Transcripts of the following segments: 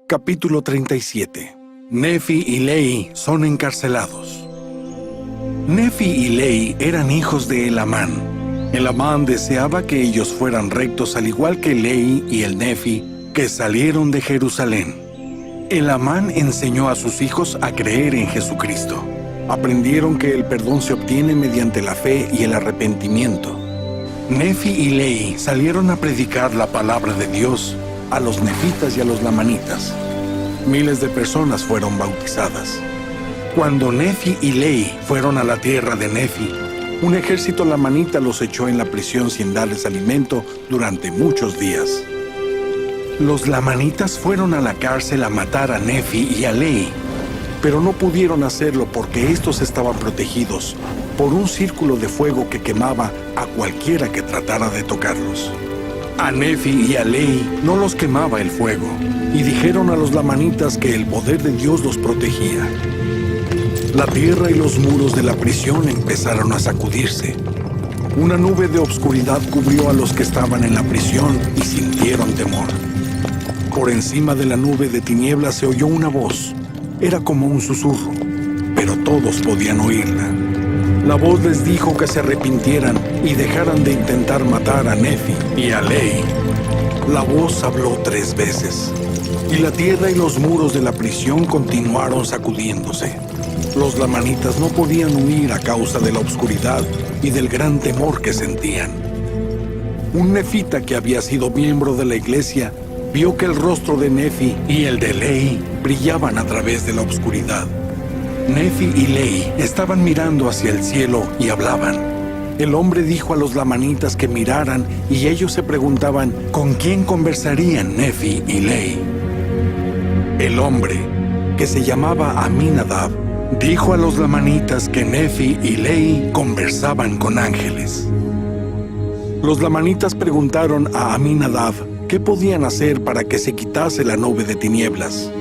Capítulo 37. Nefi y Lehi son encarcelados. Nefi y Lehi eran hijos de Elamán. Elamán deseaba que ellos fueran rectos al igual que Lehi y el Nefi, que salieron de Jerusalén. Elamán enseñó a sus hijos a creer en Jesucristo. Aprendieron que el perdón se obtiene mediante la fe y el arrepentimiento. Nefi y Lehi salieron a predicar la palabra de Dios a los nefitas y a los lamanitas. Miles de personas fueron bautizadas. Cuando Nefi y Lehi fueron a la tierra de Nefi, un ejército lamanita los echó en la prisión sin darles alimento durante muchos días. Los lamanitas fueron a la cárcel a matar a Nefi y a Lehi, pero no pudieron hacerlo porque estos estaban protegidos por un círculo de fuego que quemaba a cualquiera que tratara de tocarlos. A Nefi y a Lehi no los quemaba el fuego, y dijeron a los lamanitas que el poder de Dios los protegía. La tierra y los muros de la prisión empezaron a sacudirse. Una nube de obscuridad cubrió a los que estaban en la prisión y sintieron temor. Por encima de la nube de tinieblas se oyó una voz. Era como un susurro, pero todos podían oírla. La voz les dijo que se arrepintieran y dejaran de intentar matar a Nefi y a Lehi. La voz habló 3 veces, y la tierra y los muros de la prisión continuaron sacudiéndose. Los lamanitas no podían huir a causa de la oscuridad y del gran temor que sentían. Un nefita que había sido miembro de la iglesia vio que el rostro de Nefi y el de Lehi brillaban a través de la oscuridad. Nefi y Lehi estaban mirando hacia el cielo y hablaban. El hombre dijo a los lamanitas que miraran y ellos se preguntaban con quién conversarían Nefi y Lehi. El hombre, que se llamaba Aminadab, dijo a los lamanitas que Nefi y Lehi conversaban con ángeles. Los lamanitas preguntaron a Aminadab qué podían hacer para que se quitase la nube de tinieblas.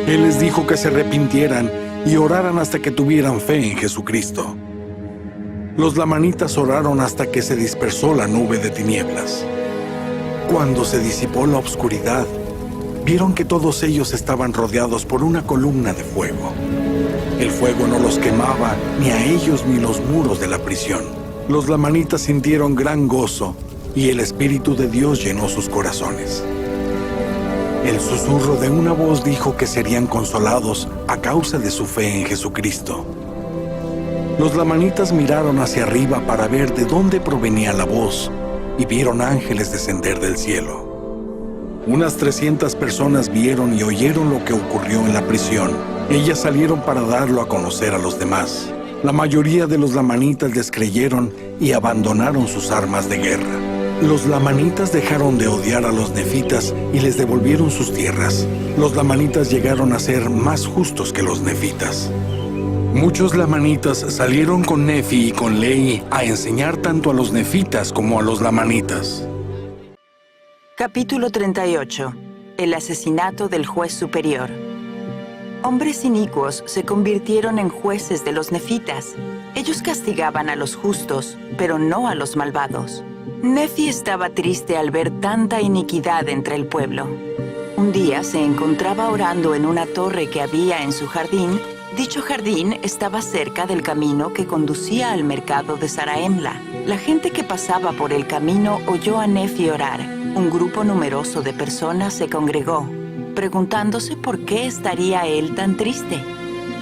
Él les dijo que se arrepintieran y oraran hasta que tuvieran fe en Jesucristo. Los lamanitas oraron hasta que se dispersó la nube de tinieblas. Cuando se disipó la oscuridad, vieron que todos ellos estaban rodeados por una columna de fuego. El fuego no los quemaba, ni a ellos ni los muros de la prisión. Los lamanitas sintieron gran gozo, y el Espíritu de Dios llenó sus corazones. El susurro de una voz dijo que serían consolados a causa de su fe en Jesucristo. Los lamanitas miraron hacia arriba para ver de dónde provenía la voz y vieron ángeles descender del cielo. Unas 300 personas vieron y oyeron lo que ocurrió en la prisión. Ellas salieron para darlo a conocer a los demás. La mayoría de los lamanitas les creyeron y abandonaron sus armas de guerra. Los lamanitas dejaron de odiar a los nefitas y les devolvieron sus tierras. Los lamanitas llegaron a ser más justos que los nefitas. Muchos lamanitas salieron con Nefi y con Lehi a enseñar tanto a los nefitas como a los lamanitas. Capítulo 38. El asesinato del juez superior. Hombres inicuos se convirtieron en jueces de los nefitas. Ellos castigaban a los justos, pero no a los malvados. Nefi estaba triste al ver tanta iniquidad entre el pueblo. Un día se encontraba orando en una torre que había en su jardín. Dicho jardín estaba cerca del camino que conducía al mercado de Saraemla. La gente que pasaba por el camino oyó a Nefi orar. Un grupo numeroso de personas se congregó, preguntándose por qué estaría él tan triste.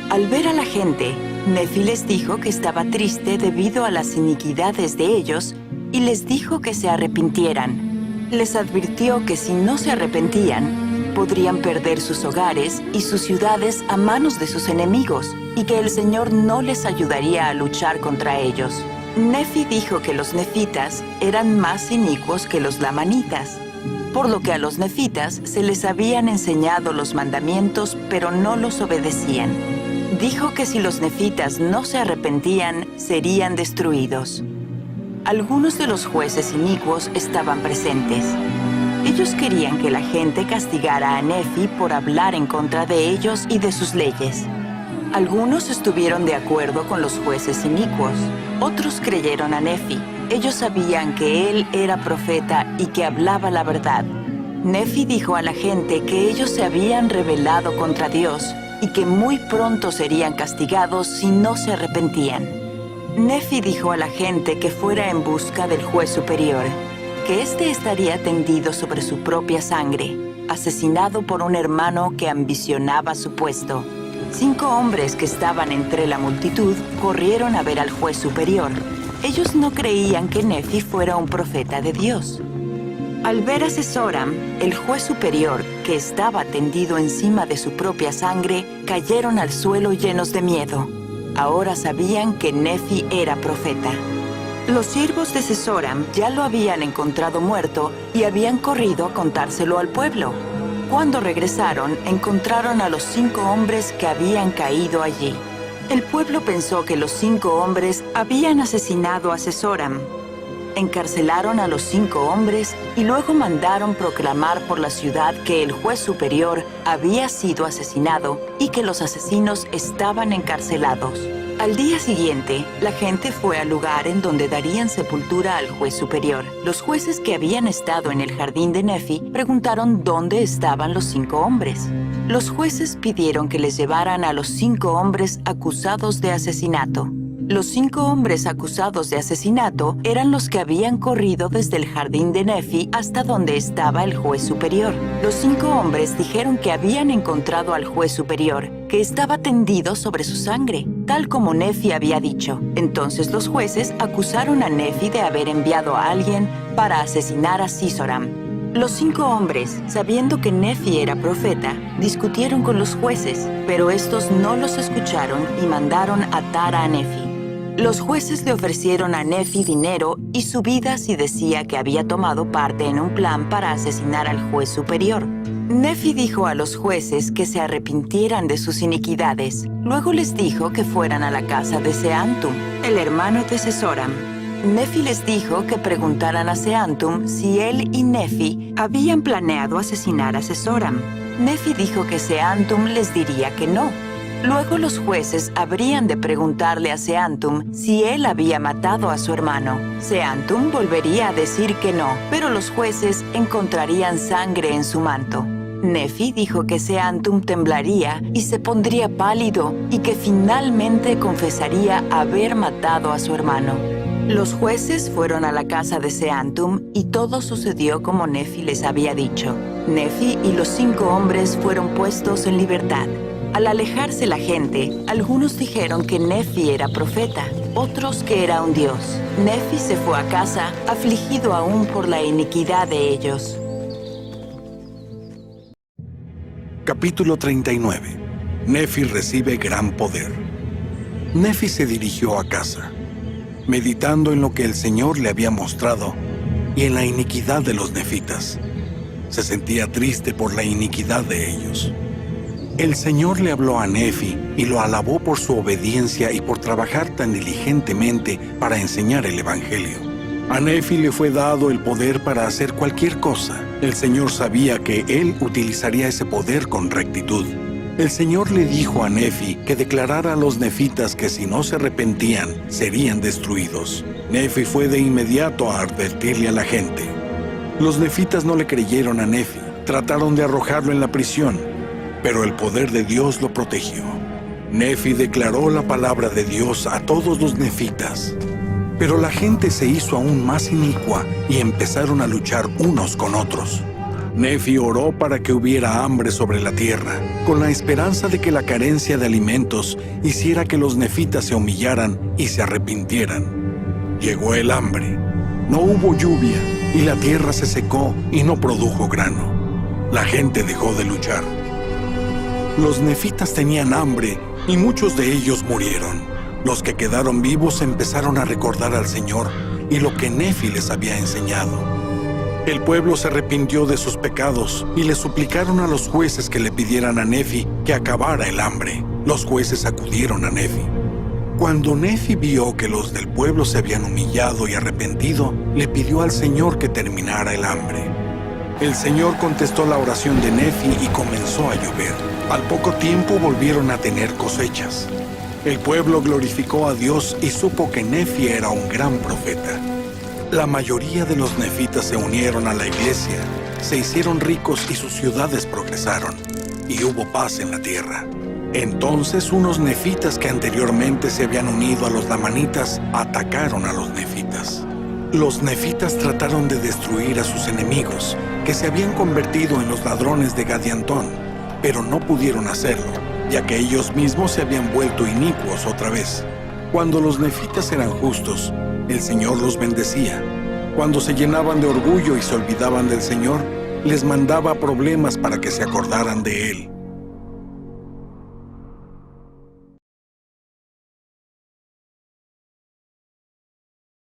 Al ver a la gente, Nefi les dijo que estaba triste debido a las iniquidades de ellos y les dijo que se arrepintieran. Les advirtió que si no se arrepentían, podrían perder sus hogares y sus ciudades a manos de sus enemigos y que el Señor no les ayudaría a luchar contra ellos. Nefi dijo que los nefitas eran más inicuos que los lamanitas, por lo que a los nefitas se les habían enseñado los mandamientos, pero no los obedecían. Dijo que si los nefitas no se arrepentían, serían destruidos. Algunos de los jueces inicuos estaban presentes. Ellos querían que la gente castigara a Nefi por hablar en contra de ellos y de sus leyes. Algunos estuvieron de acuerdo con los jueces inicuos. Otros creyeron a Nefi. Ellos sabían que él era profeta y que hablaba la verdad. Nefi dijo a la gente que ellos se habían rebelado contra Dios y que muy pronto serían castigados si no se arrepentían. Nefi dijo a la gente que fuera en busca del juez superior, que éste estaría tendido sobre su propia sangre, asesinado por un hermano que ambicionaba su puesto. 5 hombres que estaban entre la multitud corrieron a ver al juez superior. Ellos no creían que Nefi fuera un profeta de Dios. Al ver a Sesoram, el juez superior, que estaba tendido encima de su propia sangre, cayeron al suelo llenos de miedo. Ahora sabían que Nefi era profeta. Los siervos de Sesoram ya lo habían encontrado muerto y habían corrido a contárselo al pueblo. Cuando regresaron, encontraron a los 5 hombres que habían caído allí. El pueblo pensó que los 5 hombres habían asesinado a Sesoram. Encarcelaron a los 5 hombres y luego mandaron proclamar por la ciudad que el juez superior había sido asesinado y que los asesinos estaban encarcelados. Al día siguiente, la gente fue al lugar en donde darían sepultura al juez superior. Los jueces que habían estado en el jardín de Nefi preguntaron dónde estaban los 5 hombres. Los jueces pidieron que les llevaran a los 5 hombres acusados de asesinato. Los 5 hombres acusados de asesinato eran los que habían corrido desde el jardín de Nefi hasta donde estaba el juez superior. Los 5 hombres dijeron que habían encontrado al juez superior, que estaba tendido sobre su sangre, tal como Nefi había dicho. Entonces los jueces acusaron a Nefi de haber enviado a alguien para asesinar a Sesoram. Los 5 hombres, sabiendo que Nefi era profeta, discutieron con los jueces, pero estos no los escucharon y mandaron atar a Nefi. Los jueces le ofrecieron a Nefi dinero y su vida si decía que había tomado parte en un plan para asesinar al juez superior. Nefi dijo a los jueces que se arrepintieran de sus iniquidades. Luego les dijo que fueran a la casa de Seantum, el hermano de Sesoram. Nefi les dijo que preguntaran a Seantum si él y Nefi habían planeado asesinar a Sesoram. Nefi dijo que Seantum les diría que no. Luego los jueces habrían de preguntarle a Seantum si él había matado a su hermano. Seantum volvería a decir que no, pero los jueces encontrarían sangre en su manto. Nefi dijo que Seantum temblaría y se pondría pálido y que finalmente confesaría haber matado a su hermano. Los jueces fueron a la casa de Seantum y todo sucedió como Nefi les había dicho. Nefi y los 5 hombres fueron puestos en libertad. Al alejarse la gente, algunos dijeron que Nefi era profeta, otros que era un dios. Nefi se fue a casa, afligido aún por la iniquidad de ellos. Capítulo 39. Nefi recibe gran poder. Nefi se dirigió a casa, meditando en lo que el Señor le había mostrado y en la iniquidad de los nefitas. Se sentía triste por la iniquidad de ellos. El Señor le habló a Nefi y lo alabó por su obediencia y por trabajar tan diligentemente para enseñar el Evangelio. A Nefi le fue dado el poder para hacer cualquier cosa. El Señor sabía que él utilizaría ese poder con rectitud. El Señor le dijo a Nefi que declarara a los nefitas que si no se arrepentían, serían destruidos. Nefi fue de inmediato a advertirle a la gente. Los nefitas no le creyeron a Nefi. Trataron de arrojarlo en la prisión, pero el poder de Dios lo protegió. Nefi declaró la palabra de Dios a todos los nefitas. Pero la gente se hizo aún más inicua y empezaron a luchar unos con otros. Nefi oró para que hubiera hambre sobre la tierra, con la esperanza de que la carencia de alimentos hiciera que los nefitas se humillaran y se arrepintieran. Llegó el hambre. No hubo lluvia y la tierra se secó y no produjo grano. La gente dejó de luchar. Los nefitas tenían hambre y muchos de ellos murieron. Los que quedaron vivos empezaron a recordar al Señor y lo que Nefi les había enseñado. El pueblo se arrepintió de sus pecados y le suplicaron a los jueces que le pidieran a Nefi que acabara el hambre. Los jueces acudieron a Nefi. Cuando Nefi vio que los del pueblo se habían humillado y arrepentido, le pidió al Señor que terminara el hambre. El Señor contestó la oración de Nefi y comenzó a llover. Al poco tiempo volvieron a tener cosechas. El pueblo glorificó a Dios y supo que Nefi era un gran profeta. La mayoría de los nefitas se unieron a la iglesia se hicieron ricos y sus ciudades progresaron, y hubo paz en la tierra. Entonces unos nefitas que anteriormente se habían unido a los lamanitas atacaron a los nefitas. Los nefitas trataron de destruir a sus enemigos, que se habían convertido en los ladrones de Gadiantón, pero no pudieron hacerlo, ya que ellos mismos se habían vuelto inicuos otra vez. Cuando los nefitas eran justos, el Señor los bendecía. Cuando se llenaban de orgullo y se olvidaban del Señor, les mandaba problemas para que se acordaran de Él.